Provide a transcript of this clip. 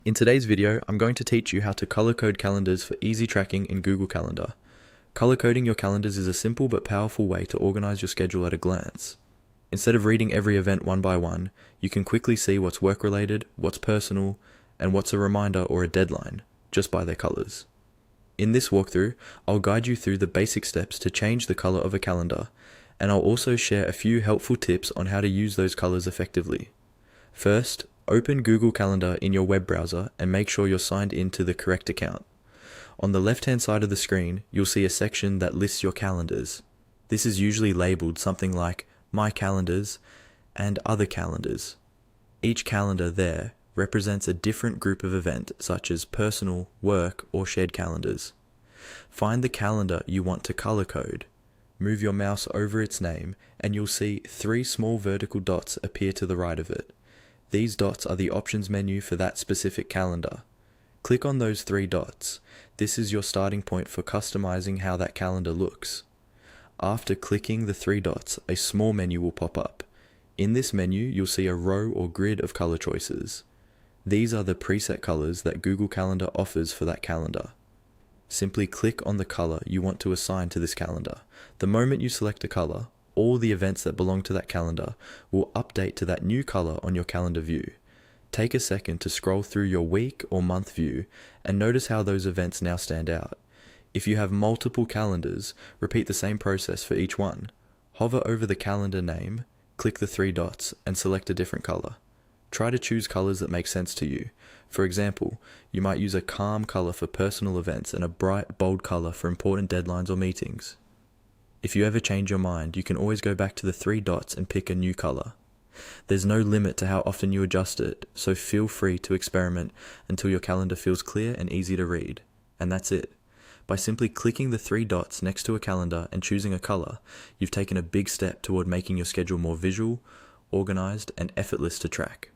In today's video, I'm going to teach you how to color code calendars for easy tracking in Google Calendar. Color coding your calendars is a simple but powerful way to organize your schedule at a glance. Instead of reading every event one by one, you can quickly see what's work-related, what's personal, and what's a reminder or a deadline, just by their colors. In this walkthrough, I'll guide you through the basic steps to change the color of a calendar, and I'll also share a few helpful tips on how to use those colors effectively. First, open Google Calendar in your web browser and make sure you're signed into the correct account. On the left-hand side of the screen, you'll see a section that lists your calendars. This is usually labeled something like My Calendars and Other Calendars. Each calendar there represents a different group of event, such as personal, work, or shared calendars. Find the calendar you want to color code. Move your mouse over its name and you'll see 3 small vertical dots appear to the right of it. These dots are the options menu for that specific calendar. Click on those 3 dots. This is your starting point for customizing how that calendar looks. After clicking the 3 dots, a small menu will pop up. In this menu, you'll see a row or grid of color choices. These are the preset colors that Google Calendar offers for that calendar. Simply click on the color you want to assign to this calendar. The moment you select a color, all the events that belong to that calendar will update to that new color on your calendar view. Take a second to scroll through your week or month view and notice how those events now stand out. If you have multiple calendars, repeat the same process for each one. Hover over the calendar name, click the 3 dots, and select a different color. Try to choose colors that make sense to you. For example, you might use a calm color for personal events and a bright, bold color for important deadlines or meetings. If you ever change your mind, you can always go back to the 3 dots and pick a new color. There's no limit to how often you adjust it, so feel free to experiment until your calendar feels clear and easy to read. And that's it. By simply clicking the 3 dots next to a calendar and choosing a color, you've taken a big step toward making your schedule more visual, organized, and effortless to track.